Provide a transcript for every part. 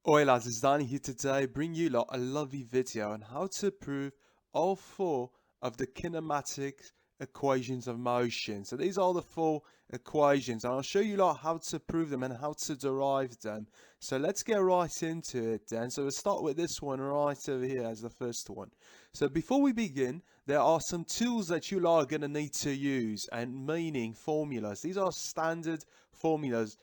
Oi lads, it's Danny here today, bring you lot a lovely video on how to prove all four of the kinematic equations of motion. So these are the four equations and I'll show you lot how to prove them and how to derive them. So let's get right into it then. So we'll start with this one right over here as the first one. So before we begin, there are some tools that you lot are going to need to use, and meaning formulas. These are standard formulas.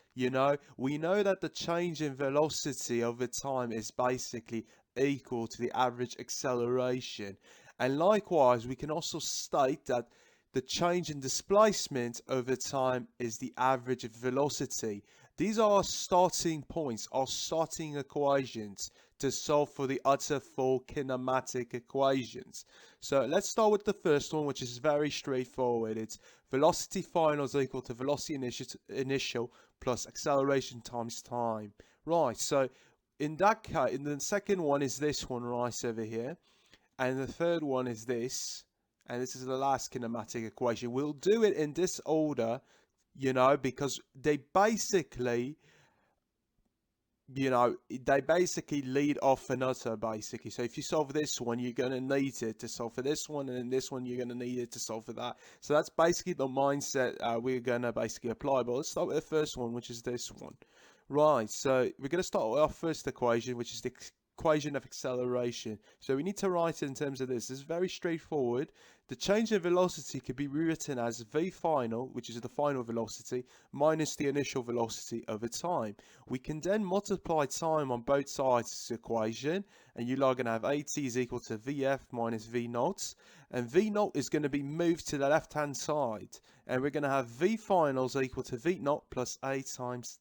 We know that the change in velocity over time is basically equal to the average acceleration. And likewise, we can also state that the change in displacement over time is the average velocity. These are our starting points, our starting equations to solve for the other four kinematic equations. So let's start with the first one, which is very straightforward. It's velocity final is equal to velocity initial plus acceleration times time. Right, so in that case, in the second one is this one right over here, and the third one is this, and this is the last kinematic equation. We'll do it in this order, because they basically lead off another, basically. So if you solve this one, you're going to need it to solve for this one, and then this one, you're going to need it to solve for that. So that's basically the mindset we're going to basically apply. But let's start with the first one, which is this one. Right, so we're going to start with our first equation, which is the equation of acceleration. So we need to write it in terms of this. This is very straightforward. The change in velocity could be rewritten as v final, which is the final velocity, minus the initial velocity over time. We can then multiply time on both sides of this equation, and you are going to have at is equal to vf minus v naught, and v naught is going to be moved to the left hand side, and we're going to have v finals equal to v naught plus a times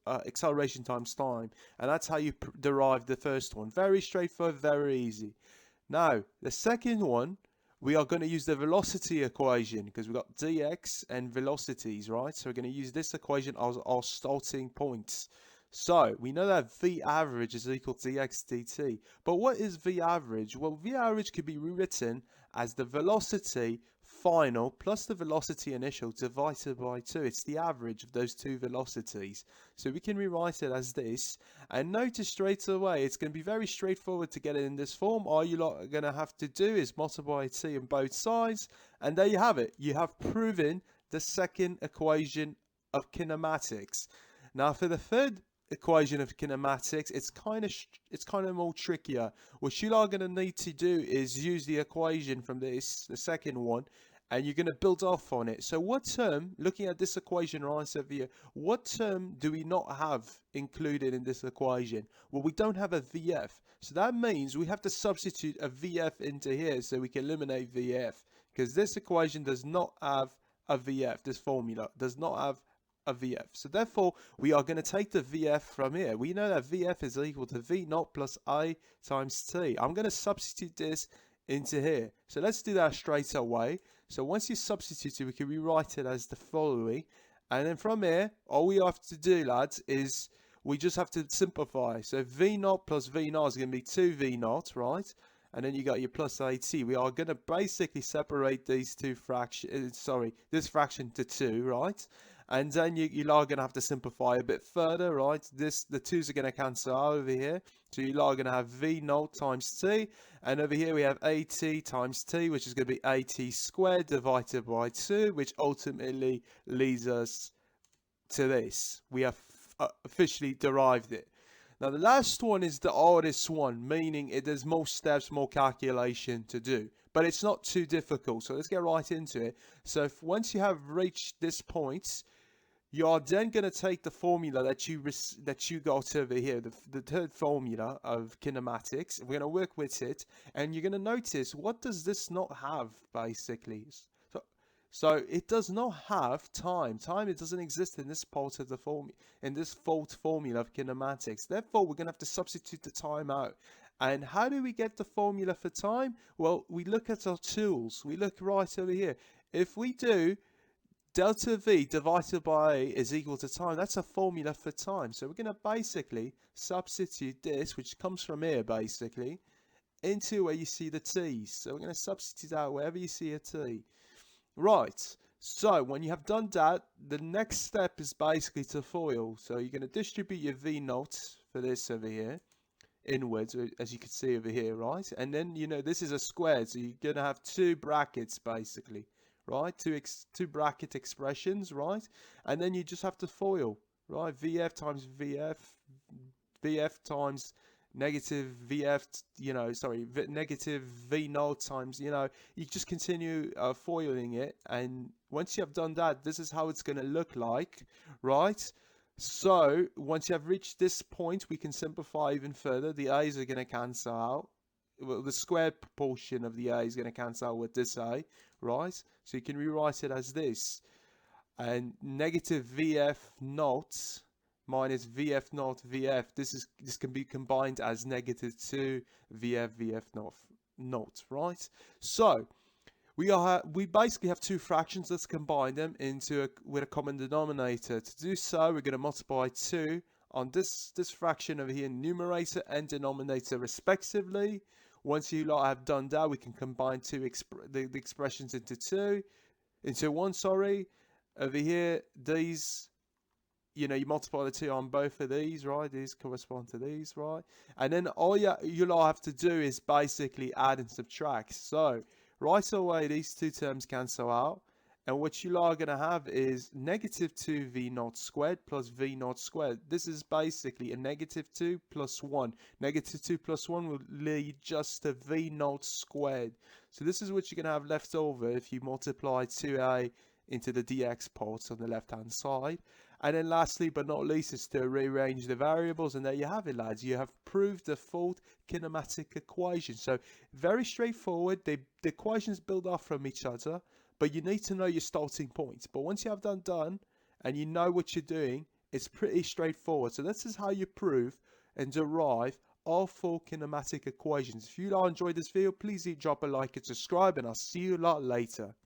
acceleration times time, and that's how you derive the first one. Very straightforward, very easy. Now the second one, we are going to use the velocity equation because we've got dx and velocities, right? So we're going to use this equation as our starting points. So we know that v average is equal to dx dt. But what is v average? Well, v average could be rewritten as the velocity final plus the velocity initial divided by 2. It's the average of those two velocities. So we can rewrite it as this. And notice straight away, it's going to be very straightforward to get it in this form. All you're going to have to do is multiply t on both sides. And there you have it. You have proven the second equation of kinematics. Now for the third equation of kinematics, it's kind of more trickier. What you are going to need to do is use the equation from this, the second one, and you're going to build off on it. So what term, looking at this equation right over here, what term do we not have included in this equation? Well, we don't have a VF. So that means we have to substitute a VF into here so we can eliminate VF, because this equation does not have a VF. This formula does not have a VF. So therefore, we are going to take the VF from here. We know that VF is equal to V naught plus I times T. I'm going to substitute this into here. So let's do that straight away. So once you substitute it, we can rewrite it as the following. And then from here, all we have to do, lads, is we just have to simplify. So V naught plus V naught is going to be 2 V naught, right? And then you got your plus AT. We are going to basically separate these two fractions, this fraction to 2, right? And then you are going to have to simplify a bit further, right? The 2's are going to cancel out over here. So you are going to have V naught times T. And over here we have AT times T, which is going to be AT squared divided by 2, which ultimately leads us to this. We have officially derived it. Now the last one is the hardest one, meaning there's more steps, more calculation to do. But it's not too difficult, so let's get right into it. So once you have reached this point, you are then going to take the formula that you got over here, the third formula of kinematics. We're going to work with it, and you're going to notice, what does this not have, basically? So it does not have time. Time, it doesn't exist in this part of the in this fault formula of kinematics. Therefore, we're going to have to substitute the time out. And how do we get the formula for time? Well, we look at our tools. We look right over here. If we do delta V divided by A is equal to time, that's a formula for time. So we're going to basically substitute this, which comes from here basically, into where you see the T's. So we're going to substitute out wherever you see a T. Right, so when you have done that, the next step is basically to FOIL. So you're going to distribute your V naught for this over here, inwards, as you can see over here, right? And then, you know, this is a square, so you're going to have two brackets, basically, right? Two bracket expressions, right? And then you just have to FOIL, right? VF times VF times negative VF, negative V naught times, you just continue foiling it. And once you have done that, this is how it's going to look like, right? So once you have reached this point, we can simplify even further. The a's are going to cancel out. Well, the squared proportion of the a is going to cancel out with this a, right? So you can rewrite it as this. And negative VF naught minus VF naught VF, this can be combined as negative 2 VF naught, right? So we basically have two fractions. Let's combine them with a common denominator. To do so, we're going to multiply 2 on this fraction over here, numerator and denominator respectively. Once you have done that, we can combine the expressions into one, sorry. Over here, these, you multiply the 2 on both of these, right? These correspond to these, right? And then all you'll have to do is basically add and subtract. So right away, these two terms cancel out. And what you are going to have is negative 2 V naught squared plus V naught squared. This is basically a negative 2 plus 1. Negative 2 plus 1 will lead just to V naught squared. So this is what you're going to have left over if you multiply 2a into the dx parts on the left hand side. And then lastly but not least is to rearrange the variables, and there you have it, lads. You have proved the fourth kinematic equation. So very straightforward. The equations build off from each other, but you need to know your starting points. But once you have done and you know what you're doing, it's pretty straightforward. So this is how you prove and derive all four kinematic equations. If you enjoyed this video, please do drop a like and subscribe, and I'll see you a lot later.